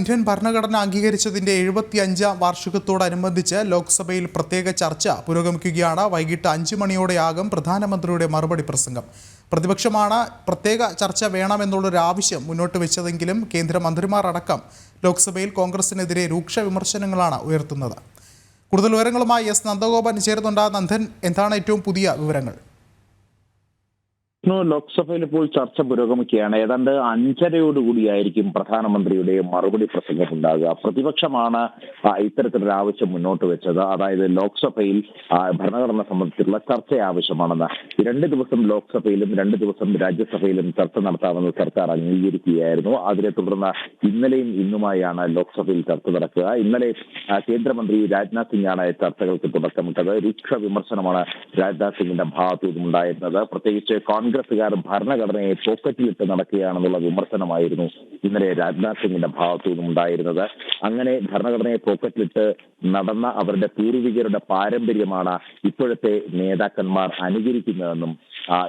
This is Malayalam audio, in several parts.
ഇന്ത്യൻ ഭരണഘടന അംഗീകരിച്ചതിന്റെ 75ാം വാർഷികത്തോടനുബന്ധിച്ച് ലോക്സഭയിൽ പ്രത്യേക ചർച്ച പുരോഗമിക്കുകയാണ്. വൈകിട്ട് 5 മണിയോടെയാകും പ്രധാനമന്ത്രിയുടെ മറുപടി പ്രസംഗം. പ്രതിപക്ഷമാണ് പ്രത്യേക ചർച്ച വേണമെന്നുള്ളൊരു ആവശ്യം മുന്നോട്ട് വെച്ചതെങ്കിലും കേന്ദ്രമന്ത്രിമാർ അടക്കം ലോക്സഭയിൽ കോൺഗ്രസിനെതിരെ രൂക്ഷ വിമർശനങ്ങളാണ് ഉയർത്തുന്നത്. കൂടുതൽ വിവരങ്ങളുമായി എസ് നന്ദഗോപൻ ചേരുന്നുണ്ട്. നന്ദൻ, എന്താണ് ഏറ്റവും പുതിയ വിവരങ്ങൾ? ലോക്സഭയിൽ ഇപ്പോൾ ചർച്ച പുരോഗമിക്കുകയാണ്. ഏതാണ്ട് 5:30 പ്രധാനമന്ത്രിയുടെ മറുപടി പ്രസംഗം ഉണ്ടാകുക. പ്രതിപക്ഷമാണ് ഇത്തരത്തിലൊരു ആവശ്യം മുന്നോട്ട് വെച്ചത്. അതായത് ലോക്സഭയിൽ ഭരണഘടന സംബന്ധിച്ചുള്ള ചർച്ച ആവശ്യമാണെന്ന്. 2 ദിവസം ലോക്സഭയിലും 2 ദിവസം രാജ്യസഭയിലും ചർച്ച നടത്താമെന്ന് സർക്കാർ അംഗീകരിക്കുകയായിരുന്നു. അതിനെ തുടർന്ന് ഇന്നലെയും ഇന്നുമായാണ് ലോക്സഭയിൽ ചർച്ച നടക്കുക. ഇന്നലെ കേന്ദ്രമന്ത്രി രാജ്നാഥ് സിംഗാണ് ചർച്ചകൾക്ക് തുടക്കമിട്ടത്. രൂക്ഷ വിമർശനമാണ് രാജ്നാഥ് സിംഗിന്റെ ഭാഗത്തു നിന്നുണ്ടായിരുന്നത്. പ്രത്യേകിച്ച് കോൺഗ്രസുകാർ ഭരണഘടനയെ പോക്കറ്റിലിട്ട് നടക്കുകയാണെന്നുള്ള വിമർശനമായിരുന്നു ഇന്നലെ രാജ്നാഥ് സിംഗിന്റെ ഭാഗത്തു നിന്നുണ്ടായിരുന്നത്. അങ്ങനെ ഭരണഘടനയെ പോക്കറ്റിലിട്ട് നടന്ന അവരുടെ പൂർവികരുടെ പാരമ്പര്യമാണ് ഇപ്പോഴത്തെ നേതാക്കന്മാർ അനുകരിക്കുന്നതെന്നും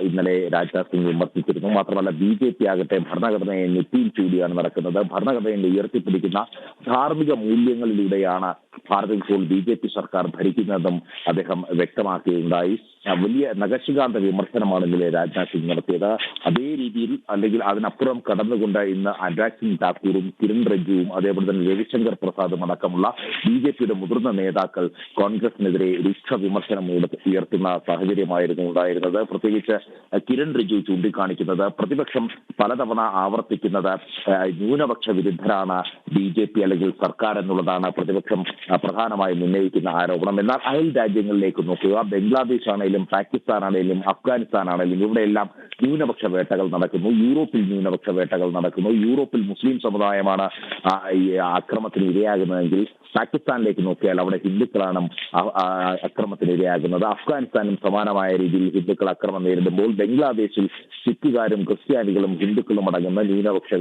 ഇന്നലെ രാജ്നാഥ് സിംഗ് വിമർശിച്ചിരുന്നു. മാത്രമല്ല BJP ആകട്ടെ ഭരണഘടനയെ നെറ്റിയിൽ ചൂടിയാണ് നടക്കുന്നത്. ഭരണഘടനയെ ഉയർത്തിപ്പിടിക്കുന്ന ധാർമ്മിക മൂല്യങ്ങളിലൂടെയാണ് ഭാരതം ഇപ്പോൾ BJP സർക്കാർ ഭരിക്കുന്നതെന്നും അദ്ദേഹം വ്യക്തമാക്കുകയുണ്ടായി. വലിയ നഖശികാന്ത വിമർശനമാണ് ഇന്നലെ രാജ്നാഥ് സിംഗ് നടത്തിയത്. അതേ രീതിയിൽ അല്ലെങ്കിൽ അതിനപ്പുറം കടന്നുകൊണ്ട് ഇന്ന് അനുരാഗ് സിംഗ് ഠാക്കൂറും കിരൺ റിജിജുവും അതേപോലെ തന്നെ രവിശങ്കർ പ്രസാദും അടക്കമുള്ള BJPയുടെ മുതിർന്ന നേതാക്കൾ കോൺഗ്രസിനെതിരെ രൂക്ഷ വിമർശനം ഉയർത്തുന്ന സാഹചര്യമായിരുന്നു ഉണ്ടായിരുന്നത്. പ്രത്യേകിച്ച് കിരൺ റിജിജു ചൂണ്ടിക്കാണിക്കുന്നത് പ്രതിപക്ഷം പലതവണ ആവർത്തിക്കുന്നത് ന്യൂനപക്ഷ വിരുദ്ധരാണ് BJP അല്ലെങ്കിൽ സർക്കാർ എന്നുള്ളതാണ് പ്രതിപക്ഷം പ്രധാനമായും ഉന്നയിക്കുന്ന ആരോപണം. എന്നാൽ അയൽ രാജ്യങ്ങളിലേക്ക് നോക്കുക, ബംഗ്ലാദേശ് ആണെങ്കിലും പാകിസ്ഥാൻ ആണെങ്കിലും അഫ്ഗാനിസ്ഥാൻ ആണെങ്കിലും ഇവിടെയെല്ലാം ന്യൂനപക്ഷ വേട്ടകൾ നടക്കുന്നു. യൂറോപ്പിൽ ന്യൂനപക്ഷ വേട്ടകൾ നടക്കുന്നു. യൂറോപ്പിൽ മുസ്ലിം സമുദായമാണ് ഈ അക്രമത്തിന് ഇരയാകുന്നതെങ്കിൽ പാകിസ്ഥാനിലേക്ക് നോക്കിയാൽ അവിടെ ഹിന്ദുക്കളാണ് അക്രമത്തിന് ഇരയാകുന്നത്. അഫ്ഗാനിസ്ഥാനും സമാനമായ രീതിയിൽ ഹിന്ദുക്കൾ അക്രമം നേരിടുമ്പോൾ ബംഗ്ലാദേശിൽ സിഖുകാരും ക്രിസ്ത്യാനികളും ഹിന്ദുക്കളും അടങ്ങുന്ന ന്യൂനപക്ഷ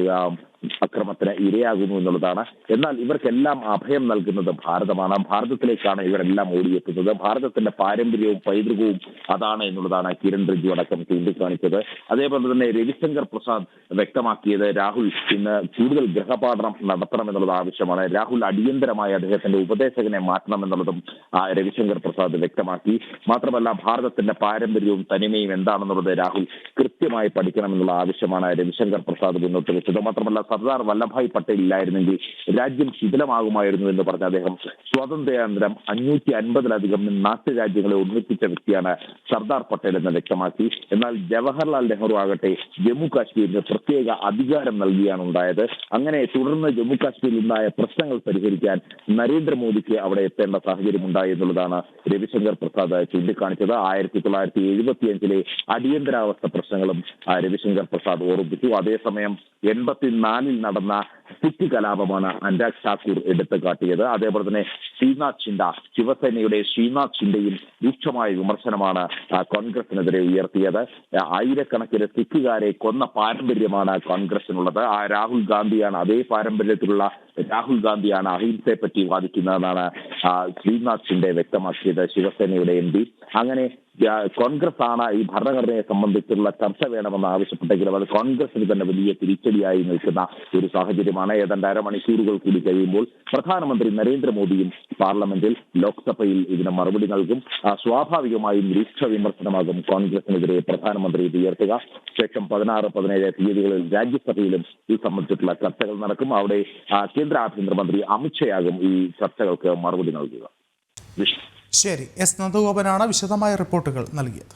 അക്രമത്തിന് ഇരയാകുന്നു എന്നുള്ളതാണ്. എന്നാൽ ഇവർക്കെല്ലാം അഭയം നൽകുന്നത് ഭാരതമാണ്. ഭാരതത്തിലേക്കാണ് ഇവരെല്ലാം ഓടിയെത്തുന്നത്. ഭാരതത്തിന്റെ പാരമ്പര്യവും പൈതൃകവും അതാണ് എന്നുള്ളതാണ് കിരൺ റിജിജു അടക്കം ചൂണ്ടിക്കാണിച്ചത്. അതേപോലെ തന്നെ രവിശങ്കർ പ്രസാദ് വ്യക്തമാക്കിയത് രാഹുൽ ഇന്ന് കൂടുതൽ ഗൃഹപാഠനം നടത്തണമെന്നുള്ളത് ആവശ്യമാണ്. രാഹുൽ അടിയന്തരമായി അദ്ദേഹത്തിന്റെ ഉപദേശകനെ മാറ്റണമെന്നുള്ളതും രവിശങ്കർ പ്രസാദ് വ്യക്തമാക്കി. മാത്രമല്ല ഭാരതത്തിന്റെ പാരമ്പര്യവും തനിമയും എന്താണെന്നുള്ളത് രാഹുൽ കൃത്യമായി പഠിക്കണമെന്നുള്ള ആവശ്യമാണ് രവിശങ്കർ പ്രസാദ് മുന്നോട്ട് വെച്ചത്. മാത്രമല്ല സർദാർ വല്ലഭായ് പട്ടേൽ ഇല്ലായിരുന്നെങ്കിൽ രാജ്യം ശിഥിലമാകുമായിരുന്നു എന്ന് പറഞ്ഞ അദ്ദേഹം സ്വാതന്ത്ര്യാനന്തരം 550-ലധികം നാട്ടുരാജ്യങ്ങളെ ഒന്നിപ്പിച്ച വ്യക്തിയാണ് സർദാർ പട്ടേൽ എന്ന് വ്യക്തമാക്കി. എന്നാൽ ജവഹർലാൽ നെഹ്റു ആകട്ടെ ജമ്മു കാശ്മീരിന് പ്രത്യേക അധികാരം നൽകിയാണ് ഉണ്ടായത്. അങ്ങനെ തുടർന്ന് ജമ്മു കാശ്മീരിൽ ഉണ്ടായ പ്രശ്നങ്ങൾ പരിഹരിക്കാൻ നരേന്ദ്രമോദിക്ക് അവിടെ എത്തേണ്ട സാഹചര്യം ഉണ്ടായി എന്നുള്ളതാണ് രവിശങ്കർ പ്രസാദ് ചൂണ്ടിക്കാണിച്ചത്. 1975-ലെ അടിയന്തരാവസ്ഥ പ്രശ്നങ്ങളും രവിശങ്കർ പ്രസാദ് ഓർമ്മിപ്പിച്ചു. അതേസമയം 84-ൽ നടന്ന സിഖ് കലാപമാണ് അനുരാഗ് ഠാക്കൂർ എടുത്തു കാട്ടിയത്. അതേപോലെ തന്നെ ശ്രീനാഥ് ഷിൻഡ, ശിവസേനയുടെ ശ്രീനാഥ് ഷിൻഡയും രൂക്ഷമായ വിമർശനമാണ് കോൺഗ്രസിനെതിരെ ഉയർത്തിയത്. ആയിരക്കണക്കിന് സിഖുകാരെ കൊന്ന പാരമ്പര്യമാണ് കോൺഗ്രസിനുള്ളത്. രാഹുൽ ഗാന്ധിയാണ് അതേ പാരമ്പര്യത്തിലുള്ള രാഹുൽ ഗാന്ധിയാണ് അഹിംസയെ പറ്റി വാദിക്കുന്നതെന്നാണ് ശ്രീനാഥ് ഷിൻഡെ വ്യക്തമാക്കിയത്, ശിവസേനയുടെ MP. അങ്ങനെ കോൺഗ്രസ് ആണ് ഈ ഭരണഘടനയെ സംബന്ധിച്ചുള്ള ചർച്ച വേണമെന്ന് ആവശ്യപ്പെട്ടെങ്കിലും അത് കോൺഗ്രസിന് തന്നെ വലിയ തിരിച്ചടിയായി നിൽക്കുന്ന ഒരു സാഹചര്യമാണ്. ഏതാണ്ട് അരമണിക്കൂറുകൾ കൂടി കഴിയുമ്പോൾ പ്രധാനമന്ത്രി നരേന്ദ്രമോദിയും പാർലമെന്റിൽ ലോക്സഭയിൽ ഇതിന് മറുപടി നൽകും. സ്വാഭാവികമായും രൂക്ഷ വിമർശനമാകും കോൺഗ്രസിനെതിരെ പ്രധാനമന്ത്രി ഉയർത്തുക. ശേഷം 16, 17 തീയതികളിൽ രാജ്യസഭയിലും ഇത് സംബന്ധിച്ചിട്ടുള്ള ചർച്ചകൾ നടക്കും. അവിടെ കേന്ദ്ര ആഭ്യന്തരമന്ത്രി അമിത്ഷായാകും ഈ ചർച്ചകൾക്ക് മറുപടി നൽകുക. ശരി, എസ് നന്ദഗോപനാണ് വിശദമായ റിപ്പോർട്ടുകൾ നൽകിയത്.